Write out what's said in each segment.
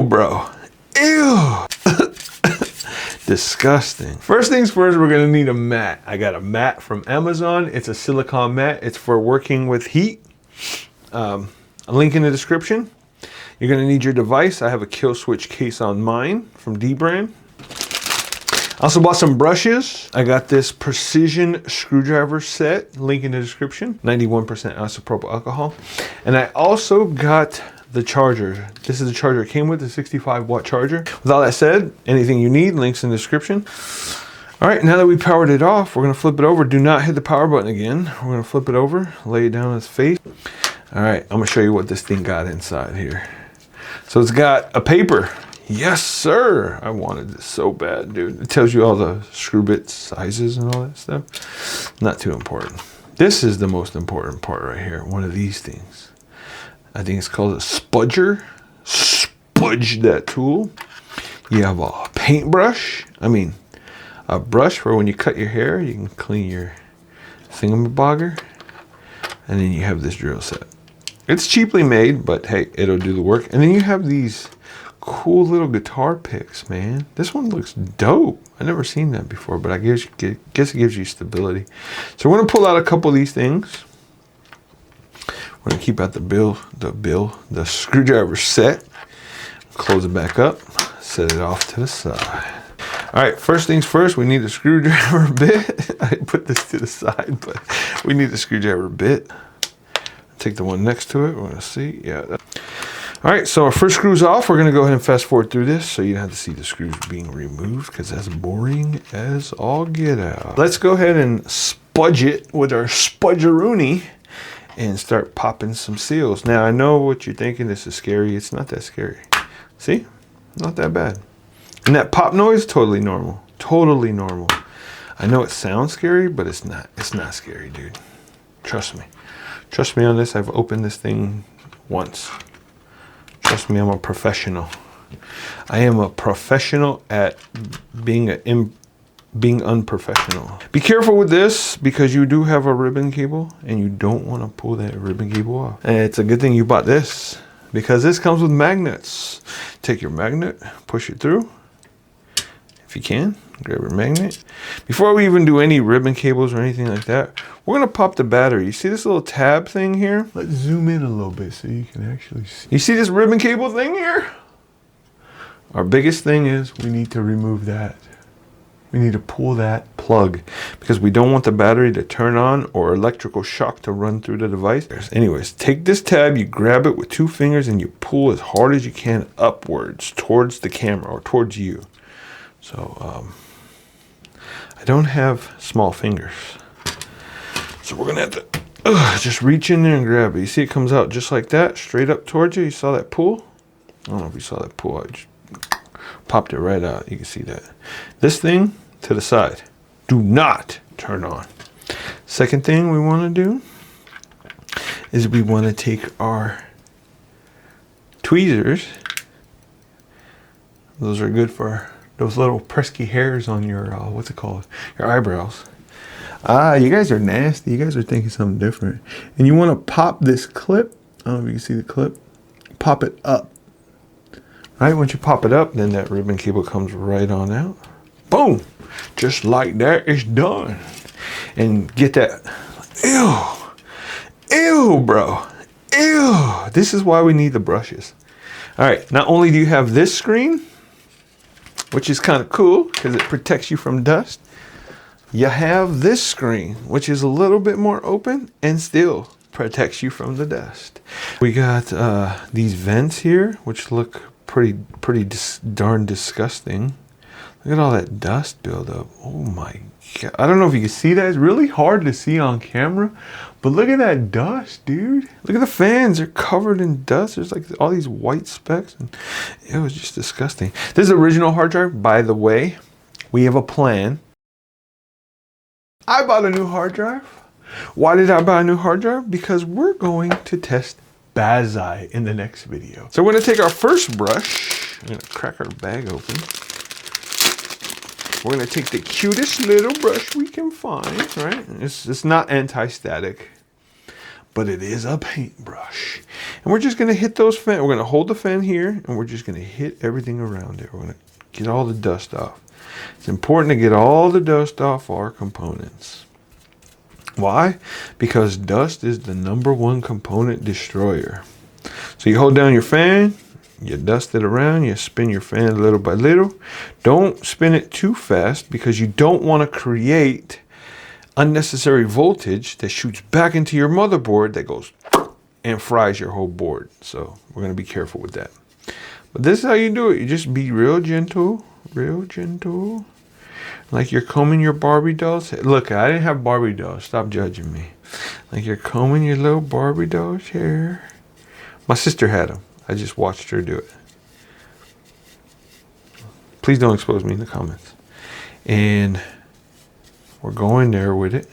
bro. Ew. Disgusting. First things first, we're gonna need a mat. I got a mat from Amazon. It's a silicone mat. It's for working with heat. A link in the description. You're gonna need your device. I have a kill switch case on mine from D brand. I also bought some brushes. I got this precision screwdriver set, link in the description, 91% isopropyl alcohol. And I also got the charger. This is the charger it came with, the 65-watt charger. With all that said, anything you need, links in the description. All right, now that we powered it off, we're gonna flip it over. Do not hit the power button again. We're gonna flip it over, lay it down on its face. All right, I'm gonna show you what this thing got inside here. So it's got a paper. Yes, sir. I wanted this so bad, dude. It tells you all the screw bit sizes and all that stuff. Not too important. This is the most important part right here. One of these things. I think it's called a spudger. Spudge that tool. You have a paintbrush. I mean, a brush for when you cut your hair, you can clean your thingamabogger. And then you have this drill set. It's cheaply made, but hey, it'll do the work. And then you have these cool little guitar picks, man. This one looks dope. I've never seen that before, but I guess it gives you stability. So we're gonna pull out a couple of these things. We're gonna keep out the screwdriver set. Close it back up, set it off to the side. All right, first things first, we need a screwdriver bit. I put this to the side, but we need a screwdriver bit. Take the one next to it, we're gonna see, yeah. All right, so our first screw's off. We're gonna go ahead and fast forward through this so you don't have to see the screws being removed because that's boring as all get out. Let's go ahead and spudge it with our spudgeroony and start popping some seals. Now, I know what you're thinking, this is scary. It's not that scary. See, not that bad. And that pop noise, totally normal, totally normal. I know it sounds scary, but it's not scary, dude. Trust me. Trust me on this, I've opened this thing once. Trust me, I'm a professional. I am a professional at being unprofessional. Be careful with this because you do have a ribbon cable and you don't want to pull that ribbon cable off. And it's a good thing you bought this because this comes with magnets. Take your magnet, push it through. If you can, grab your magnet. Before we even do any ribbon cables or anything like that, we're gonna pop the battery. You see this little tab thing here? Let's zoom in a little bit so you can actually see. You see this ribbon cable thing here? Our biggest thing is we need to remove that. We need to pull that plug because we don't want the battery to turn on or electrical shock to run through the device. Anyways, take this tab, you grab it with 2 fingers and you pull as hard as you can upwards towards the camera or towards you. So, I don't have small fingers. So we're gonna have to just reach in there and grab it. You see it comes out just like that, straight up towards you. You saw that pull? I don't know if you saw that pull. I just popped it right out. You can see that. This thing to the side. Do not turn on. Second thing we wanna do is we wanna take our tweezers. Those are good for those little pesky hairs on your, what's it called? Your eyebrows. Ah, you guys are nasty. You guys are thinking something different. And you want to pop this clip. I don't know if you can see the clip. Pop it up. Right, once you pop it up, then that ribbon cable comes right on out. Boom! Just like that, it's done. And get that, ew, bro. Ew. This is why we need the brushes. All right, not only do you have this screen, which is kind of cool because it protects you from dust. You have this screen, which is a little bit more open and still protects you from the dust. We got these vents here, which look pretty darn disgusting. Look at all that dust buildup. Oh my God. I don't know if you can see that. It's really hard to see on camera, but look at that dust, dude. Look at the fans. They're covered in dust. There's like all these white specks. And it was just disgusting. This is the original hard drive. By the way, we have a plan. I bought a new hard drive. Why did I buy a new hard drive? Because we're going to test Bazai in the next video. So we're gonna take our first brush. I'm gonna crack our bag open. We're gonna take the cutest little brush we can find, right? It's not anti-static, but it is a paintbrush. And we're just going to hit those fan. We're going to hold the fan here, and we're just going to hit everything around it. We're going to get all the dust off. It's important to get all the dust off our components. Why? Because dust is the #1 component destroyer. So you hold down your fan, you dust it around, you spin your fan little by little. Don't spin it too fast because you don't want to create unnecessary voltage that shoots back into your motherboard that goes and fries your whole board. So we're going to be careful with that. But this is how you do it. You just be real gentle, like you're combing your Barbie dolls. Look, I didn't have Barbie dolls. Stop judging me. Like you're combing your little Barbie doll's hair. My sister had them. I just watched her do it. Please don't expose me in the comments. And we're going there with it.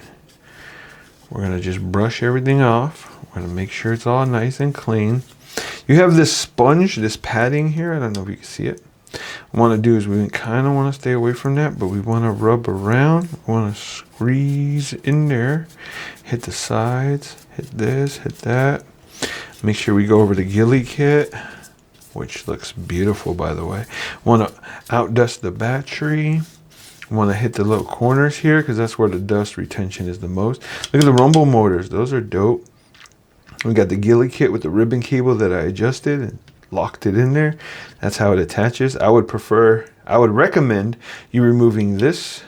We're going to just brush everything off. We're going to make sure it's all nice and clean. You have this sponge, this padding here. I don't know if you can see it. What we want to do is we kind of want to stay away from that, but we want to rub around. We want to squeeze in there. Hit the sides. Hit this. Hit that. Make sure we go over the ghillie kit, which looks beautiful, by the way. Want to outdust the battery. Want to hit the little corners here because that's where the dust retention is the most. Look at the rumble motors. Those are dope. We got the ghillie kit with the ribbon cable that I adjusted and locked it in there. That's how it attaches. I would recommend you removing this.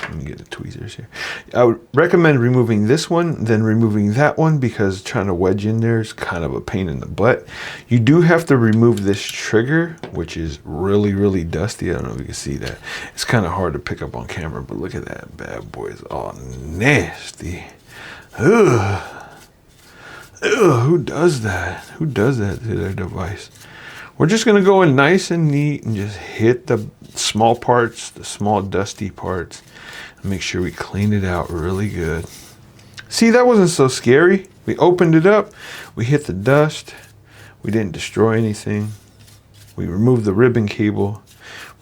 Let me get the tweezers here. I would recommend removing this one, then removing that one, because trying to wedge in there is kind of a pain in the butt. You do have to remove this trigger, which is really dusty. I don't know if you can see that. It's kind of hard to pick up on camera, but look at that bad boy. It's all nasty. Ugh. Ugh, who does that? Who does that to their device? We're just going to go in nice and neat and just hit the small parts, the small dusty parts, and make sure we clean it out really good. See, that wasn't so scary. We opened it up. We hit the dust. We didn't destroy anything. We removed the ribbon cable.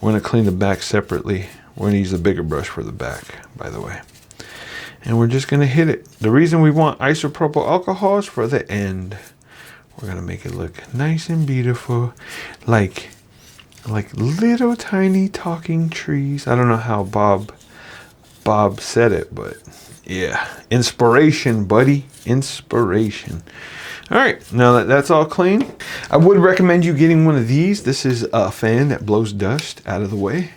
We're going to clean the back separately. We're going to use a bigger brush for the back, by the way. And we're just going to hit it. The reason we want isopropyl alcohol is for the end. We're going to make it look nice and beautiful, like little tiny talking trees. I don't know how Bob said it, but yeah, inspiration, buddy, inspiration. All right, now that that's all clean, I would recommend you getting one of these. This is a fan that blows dust out of the way.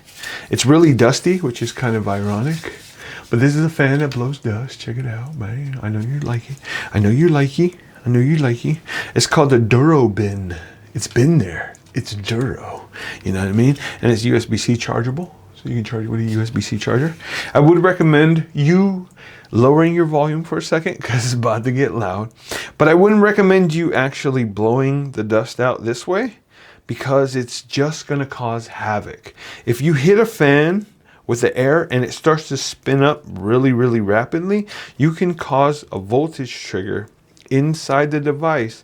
It's really dusty, which is kind of ironic. But this is a fan that blows dust. Check it out, man. I know you like it. I know you like it. I know you like it. It's called a Duro bin. It's been there. It's Duro. You know what I mean? And it's USB-C chargeable. So you can charge it with a USB-C charger. I would recommend you lowering your volume for a second because it's about to get loud. But I wouldn't recommend you actually blowing the dust out this way because it's just going to cause havoc. If you hit a fan with the air and it starts to spin up really rapidly, you can cause a voltage trigger inside the device,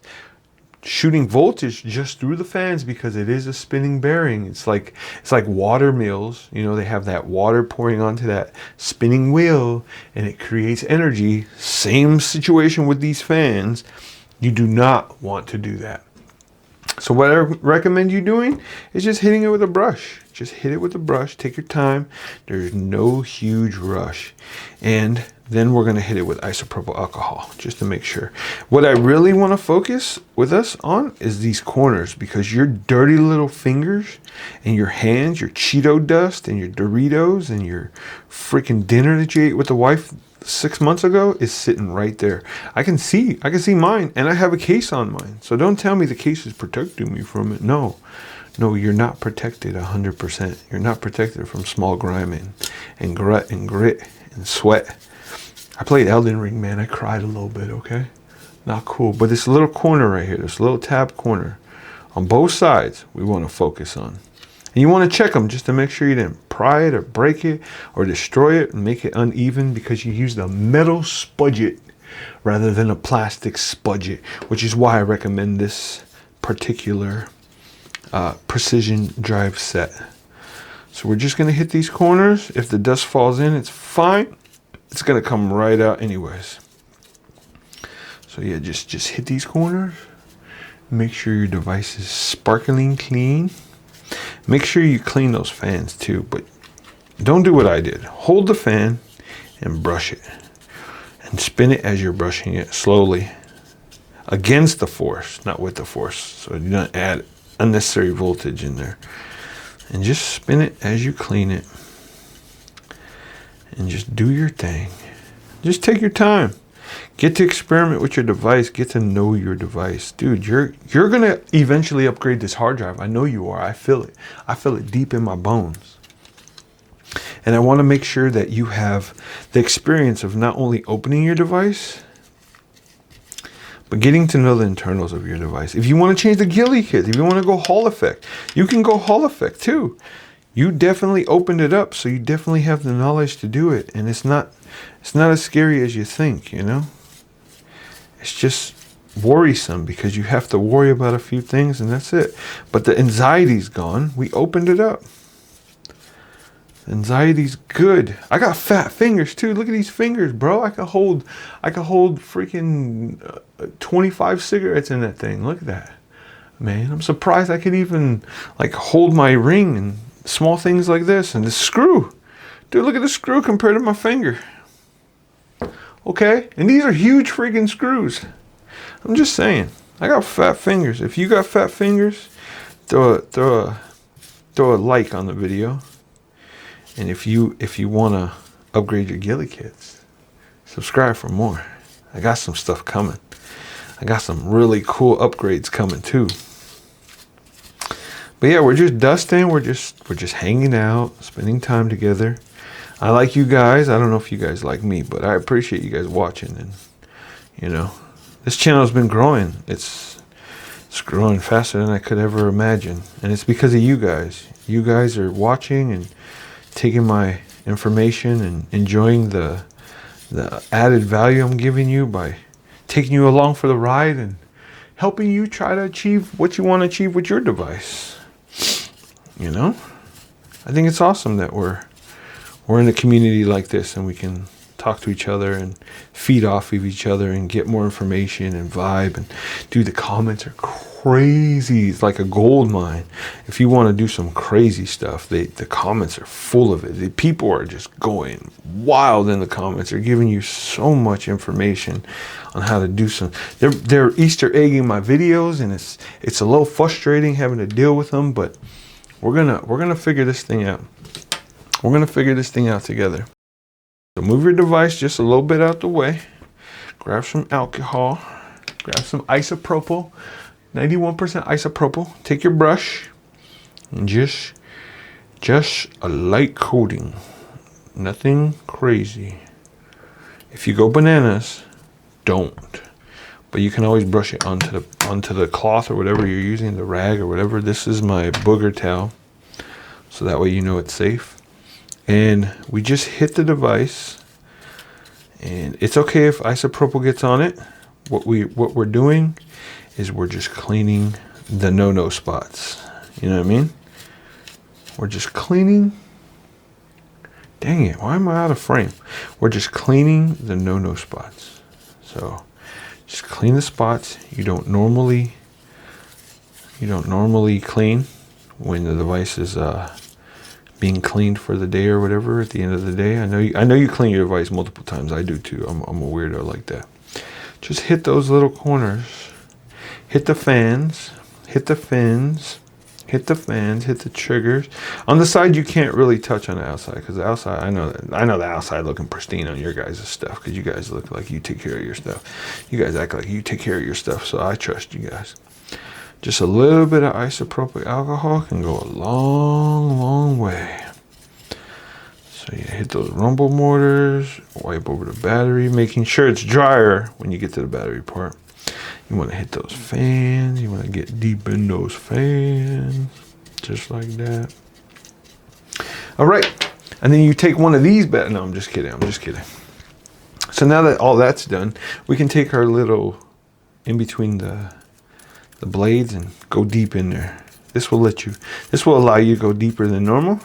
shooting voltage just through the fans because it is a spinning bearing. It's like water mills. You know, they have that water pouring onto that spinning wheel and it creates energy. Same situation with these fans. You do not want to do that. So what I recommend you doing is just hitting it with a brush. Just hit it with a brush. Take your time. There's no huge rush. And then we're going to hit it with isopropyl alcohol just to make sure. What I really want to focus with us on is these corners, because your dirty little fingers and your hands, your Cheeto dust and your Doritos and your freaking dinner that you ate with the wife 6 months ago is sitting right there. I can see mine, and I have a case on mine. So don't tell me the case is protecting me from it. No, you're not protected 100%. You're not protected from small grime and grit and sweat. I played Elden Ring, man. I cried a little bit, okay? Not cool. But this little corner right here, this little tab corner, on both sides, we want to focus on. And you want to check them just to make sure you didn't pry it or break it or destroy it and make it uneven, because you used a metal spudget rather than a plastic spudget, which is why I recommend this particular precision drive set. So we're just going to hit these corners. If the dust falls in, it's fine. It's going to come right out anyways. So So yeah, just hit these corners. Make sure your device is sparkling clean. Make sure you clean those fans too, but don't do what I did. Hold the fan and brush it. And spin it as you're brushing it slowly. Against the force, not with the force. So you don't add unnecessary voltage in there. And just spin it as you clean it. And just do your thing. Just take your time. Get to experiment with your device. Get to know your device. Dude, you're going to eventually upgrade this hard drive. I know you are. I feel it. I feel it deep in my bones. And I want to make sure that you have the experience of not only opening your device, but getting to know the internals of your device. If you want to change the ghillie kit, if you want to go Hall effect, you can go Hall effect too. You definitely opened it up, so you definitely have the knowledge to do it. And it's not as scary as you think, you know? It's just worrisome because you have to worry about a few things and that's it. But the anxiety's gone. We opened it up. Anxiety's good. I got fat fingers too. Look at these fingers, bro. I can hold freaking 25 cigarettes in that thing. Look at that. Man, I'm surprised I could even like hold my ring and small things like this. And the screw. Dude, look at the screw compared to my finger. Okay? And these are huge freaking screws. I'm just saying. I got fat fingers. If you got fat fingers, throw a like on the video. And if you want to upgrade your ghillie kits, subscribe for more. I got some stuff coming. I got some really cool upgrades coming too. But yeah, we're just dusting. We're just hanging out, spending time together. I like you guys. I don't know if you guys like me, but I appreciate you guys watching. And you know, this channel has been growing. It's growing faster than I could ever imagine, and it's because of you guys. You guys are watching and taking my information and enjoying the added value I'm giving you by taking you along for the ride and helping you try to achieve what you want to achieve with your device. You know, I think it's awesome that we're in a community like this and we can talk to each other and feed off of each other and get more information and vibe. And dude, the comments are crazy. It's like a gold mine. If you want to do some crazy stuff, the comments are full of it. The people are just going wild in the comments. They're giving you so much information on how to do some. They're Easter egging my videos, and it's a little frustrating having to deal with them, but we're gonna figure this thing out. We're gonna figure this thing out together. So move your device just a little bit out the way. Grab some alcohol. Grab some isopropyl. 91% isopropyl. Take your brush and just a light coating. Nothing crazy. If you go bananas, don't. But you can always brush it onto the cloth or whatever you're using, the rag or whatever. This is my booger towel, so that way you know it's safe. And we just hit the device, and it's okay if isopropyl gets on it. What we're doing is we're just cleaning the no-no spots. You know what I mean? We're just cleaning. Dang it, why am I out of frame? We're just cleaning the no-no spots. So just clean the spots you don't normally clean when the device is being cleaned for the day or whatever at the end of the day. I know you clean your device multiple times. I do too. I'm a weirdo like that. Just hit those little corners. Hit the fans. Hit the fins. Hit the fans. Hit the triggers. On the side, you can't really touch on the outside, because the outside, I know the outside looking pristine on your guys' stuff, because you guys look like you take care of your stuff. You guys act like you take care of your stuff, so I trust you guys. Just a little bit of isopropyl alcohol can go a long, long way. So you hit those rumble mortars, wipe over the battery, making sure it's drier when you get to the battery part. You want to hit those fans. You want to get deep in those fans, just like that. All right, and then you take one of these back. No, I'm just kidding. So now that all that's done, we can take our little in between the blades and go deep in there. This will allow you to go deeper than normal,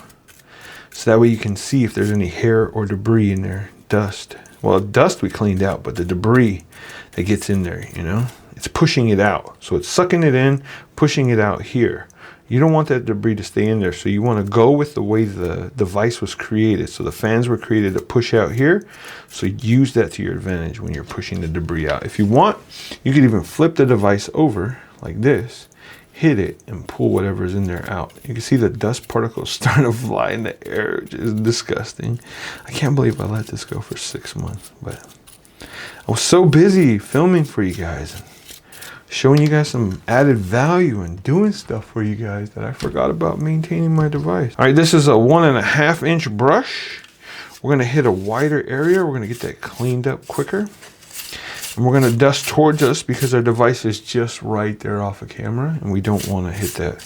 so that way you can see if there's any hair or debris in there. Dust. Well, dust we cleaned out, but the debris that gets in there, you know? It's pushing it out. So it's sucking it in, pushing it out here. You don't want that debris to stay in there. So you want to go with the way the device was created. So the fans were created to push out here. So use that to your advantage when you're pushing the debris out. If you want, you could even flip the device over like this, hit it, and pull whatever's in there out. You can see the dust particles starting to fly in the air, which is disgusting. I can't believe I let this go for 6 months, but I was so busy filming for you guys, showing you guys some added value and doing stuff for you guys that I forgot about maintaining my device. All right, this is a 1.5 inch brush. We're gonna hit a wider area. We're gonna get that cleaned up quicker. And we're gonna dust towards us because our device is just right there off of camera, and we don't wanna hit that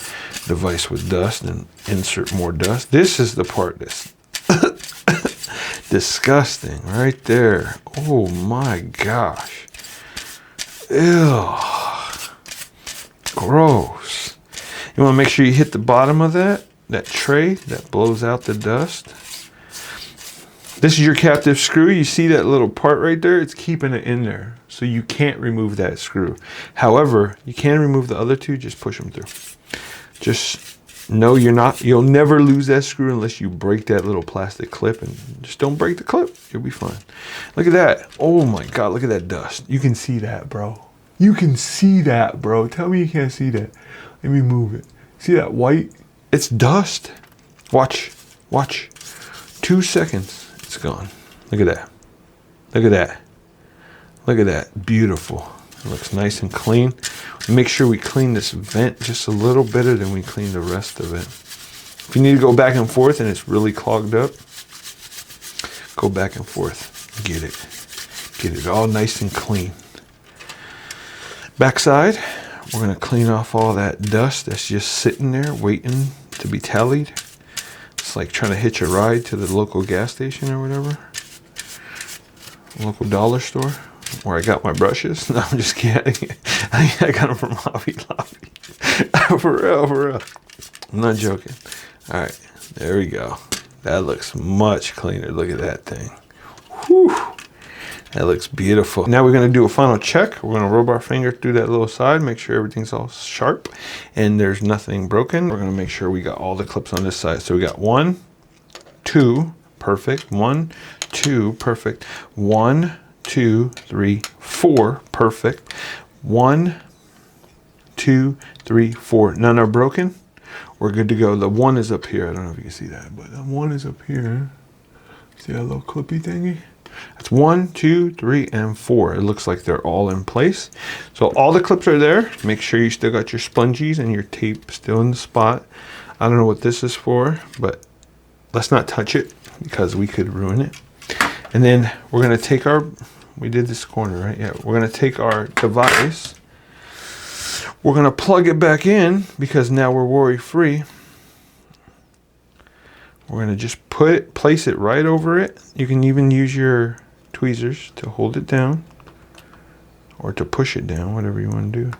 device with dust and insert more dust. This is the part that's disgusting right there. Oh my gosh. Ew. Gross. You want to make sure you hit the bottom of that tray that blows out the dust. This is your captive screw. You see that little part right there? It's keeping it in there. So you can't remove that screw. However, you can remove the other two. Just push them through. Just know you'll never lose that screw unless you break that little plastic clip, and just don't break the clip. You'll be fine. Look at that. Oh my God, look at that dust. You can see that, bro. You can see that, bro. Tell me you can't see that. Let me move it. See that white? It's dust. Watch. 2 seconds. It's gone. Look at that. Look at that. Look at that. Beautiful. It looks nice and clean. Make sure we clean this vent just a little better than we clean the rest of it. If you need to go back and forth and it's really clogged up, go back and forth. Get it all nice and clean. Backside, we're gonna clean off all that dust that's just sitting there waiting to be tallied. It's like trying to hitch a ride to the local gas station or whatever. Local dollar store where I got my brushes. No, I'm just kidding. I got them from Hobby Lobby. For real. I'm not joking. All right, there we go. That looks much cleaner. Look at that thing. Whew. That looks beautiful. Now we're gonna do a final check. We're gonna rub our finger through that little side, make sure everything's all sharp and there's nothing broken. We're gonna make sure we got all the clips on this side. So we got 1, 2, perfect. 1, 2, perfect. 1, 2, 3, 4, perfect. 1, 2, 3, 4. None are broken. We're good to go. The 1 is up here. I don't know if you can see that, but the 1 is up here. See that little clippy thingy? That's 1, 2, 3, and 4. It looks like they're all in place. So all the clips are there. Make sure you still got your spongies and your tape still in the spot. I don't know what this is for, but let's not touch it because we could ruin it. And then we're gonna take we did this corner, right? Yeah, we're gonna take our device. We're gonna plug it back in because now we're worry-free. We're gonna just place it right over it. You can even use your tweezers to hold it down or to push it down, whatever you want to do.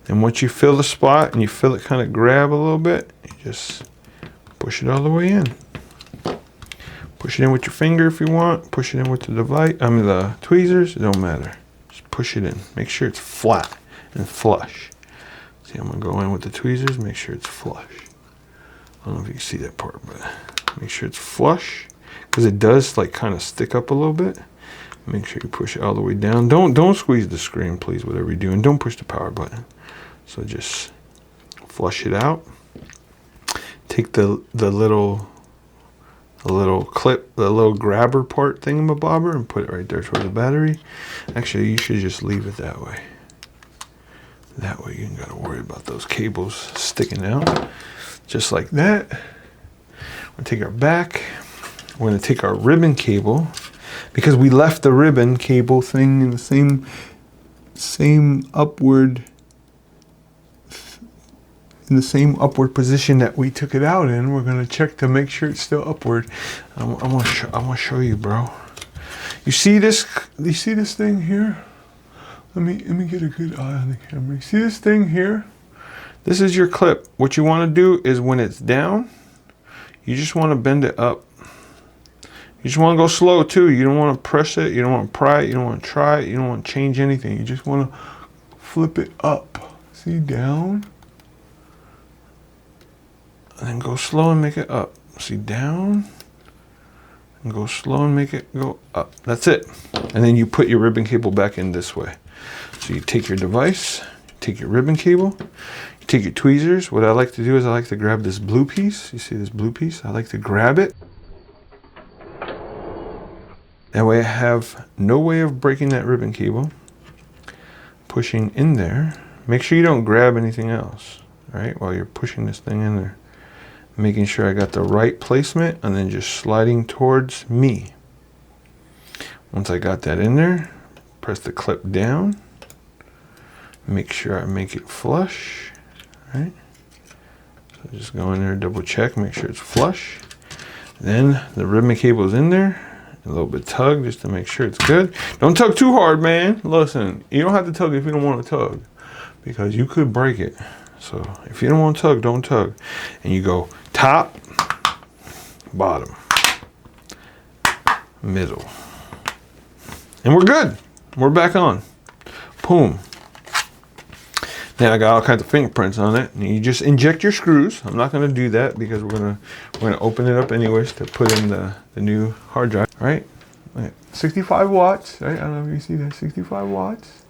And once you fill the spot and you feel it kind of grab a little bit, you just push it all the way in. Push it in with your finger if you want. Push it in with the the tweezers. It don't matter. Just push it in. Make sure it's flat and flush. See, I'm gonna go in with the tweezers. Make sure it's flush. I don't know if you can see that part, but make sure it's flush because it does like kind of stick up a little bit. Make sure you push it all the way down. Don't squeeze the screen, please, whatever you're doing. Don't push the power button. So just flush it out. Take the little clip, the little grabber part thingamabobber and put it right there toward the battery. Actually, you should just leave it that way. That way you ain't gotta worry about those cables sticking out. Just like that. We're gonna take our back. We're gonna take our ribbon cable because we left the ribbon cable thing in the same upward position that we took it out in. We're gonna check to make sure it's still upward. I want to show you, bro. You see this? You see this thing here? Let me get a good eye on the camera. You see this thing here? This is your clip. What you want to do is when it's down, you just want to bend it up You just want to go slow too. You don't want to press it. You don't want to pry it. You don't want to try it. You don't want to change anything. You just want to flip it up. See, down. And then go slow and make it up. See, down. And go slow and make it go up. That's it. And then you put your ribbon cable back in this way. So you take your device, take your ribbon cable, you take your tweezers. What I like to do is I like to grab this blue piece. You see this blue piece? I like to grab it. That way I have no way of breaking that ribbon cable. Pushing in there. Make sure you don't grab anything else, right? While you're pushing this thing in there. Making sure I got the right placement and then just sliding towards me. Once I got that in there, press the clip down. Make sure I make it flush, right? So just go in there, double check, make sure it's flush. Then the ribbon cable is in there. A little bit tug just to make sure it's good. Don't tug too hard, man. Listen, you don't have to tug if you don't want to tug, because you could break it. So if you don't want to tug, don't tug. And you go top, bottom, middle. And we're good. We're back on. Boom. Now I got all kinds of fingerprints on it. And you just inject your screws. I'm not going to do that because we're gonna open it up anyways to put in the new hard drive. All right. 65 watts. Right? I don't know if you see that. 65 watts.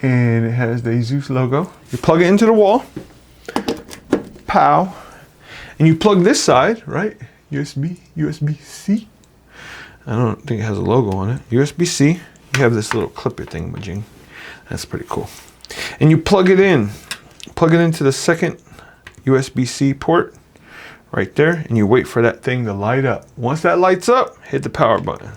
And it has the Zeus logo. You plug it into the wall. Pow. And you plug this side, right? USB-C. I don't think it has a logo on it. USB-C. You have this little clipper thing, Majing. That's pretty cool. And you plug it in. Plug it into the second USB-C port right there. And you wait for that thing to light up. Once that lights up, hit the power button.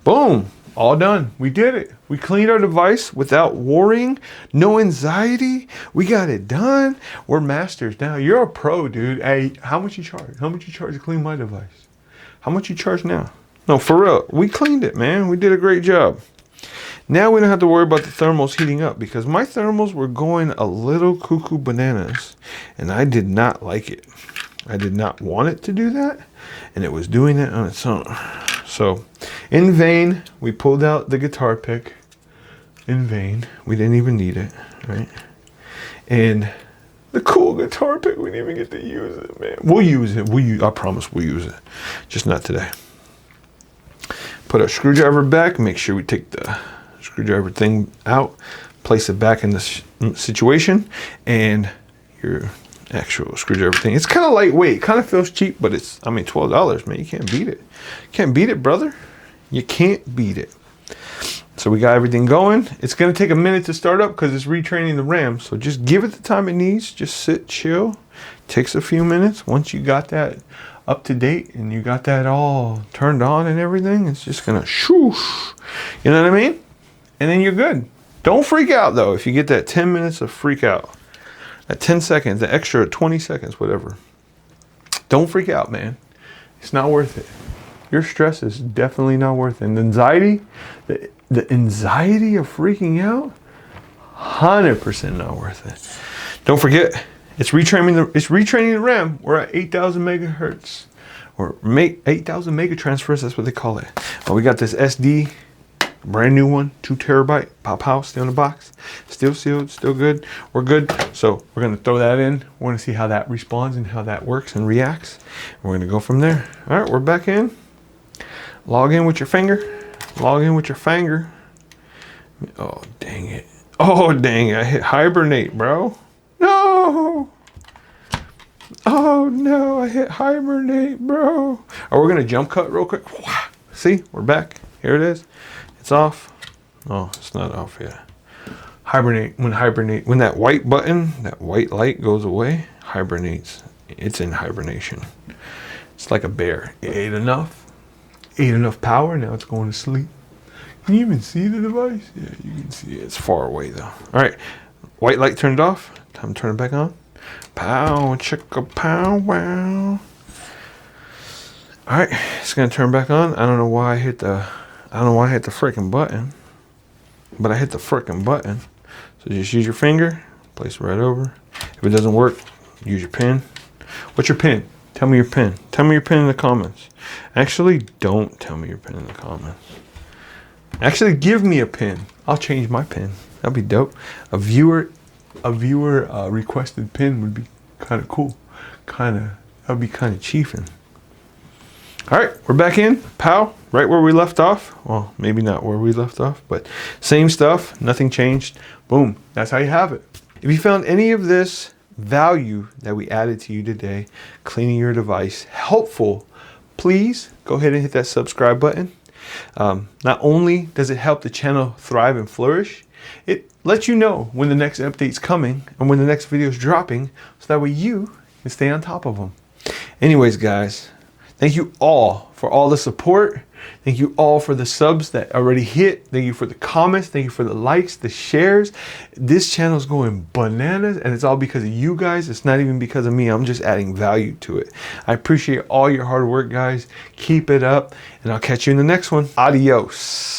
Boom. All done. We did it. We cleaned our device without worrying. No anxiety. We got it done. We're masters now. You're a pro, dude. Hey, how much you charge? How much you charge to clean my device? How much you charge now? No, for real. We cleaned it, man. We did a great job. Now we don't have to worry about the thermals heating up, because my thermals were going a little cuckoo bananas and I did not like it. I did not want it to do that, and it was doing it on its own. So, in vain, we pulled out the guitar pick. In vain. We didn't even need it, right? And the cool guitar pick, we didn't even get to use it, man. We'll use it. I promise we'll use it. Just not today. Put our screwdriver back. Make sure we take the screwdriver thing out. Place it back in this situation. And your actual screwdriver thing. It's kind of lightweight. Kind of feels cheap, but it's, I mean, $12, man. You can't beat it. Can't beat it, brother. You can't beat it. So we got everything going. It's going to take a minute to start up because it's retraining the RAM. So just give it the time it needs. Just sit, chill. Takes a few minutes. Once you got that up to date and you got that all turned on and everything, it's just going to shoosh. You know what I mean? And then you're good. Don't freak out, though, if you get that 10 minutes of freak out. That 10 seconds, the extra 20 seconds, whatever. Don't freak out, man. It's not worth it. Your stress is definitely not worth it. And the anxiety, the anxiety of freaking out, 100% not worth it. Don't forget, it's retraining the RAM. We're at 8,000 megahertz, or 8,000 megatransfers. That's what they call it. We got this SD, brand new one, 2 terabyte, pow, still in the box, still sealed, still good. We're good. So we're gonna throw that in. We're gonna see how that responds and how that works and reacts. We're gonna go from there. All right, we're back in. Log in with your finger. Log in with your finger. Oh, dang it. Oh, dang it. I hit hibernate, bro. No. Oh, no. I hit hibernate, bro. Oh, we're going to jump cut real quick. See, we're back. Here it is. It's off. Oh, it's not off yet. Hibernate. When that white button, that white light goes away, hibernates. It's in hibernation. It's like a bear. It ate enough. Ate enough power, now it's going to sleep. Can you even see the device? Yeah, you can see it. It's far away though. All right, white light turned off. Time to turn it back on. Pow, chicka, pow, wow. All right, it's gonna turn back on. I don't know why I hit the freaking button, but I hit the freaking button. So just use your finger, place it right over. If it doesn't work, use your pin. What's your pin? Tell me your pin. Tell me your pin in the comments. Actually, don't tell me your pin in the comments. Actually, give me a pin. I'll change my pin. That'd be dope. A viewer requested pin would be kind of cool. That'd be kind of chiefing. All right, we're back in, pow, right where we left off. Well, maybe not where we left off, but same stuff, nothing changed. Boom, that's how you have it. If you found any of this value that we added to you today, cleaning your device, helpful, please go ahead and hit that subscribe button. Not only does it help the channel thrive and flourish, it lets you know when the next update's coming and when the next video is dropping, so that way you can stay on top of them. Anyways, guys, thank you all for all the support. Thank you all for the subs that already hit. Thank you for the comments. Thank you for the likes, the shares. This channel is going bananas, and it's all because of you guys. It's not even because of me. I'm just adding value to it. I appreciate all your hard work, guys. Keep it up, and I'll catch you in the next one. Adios.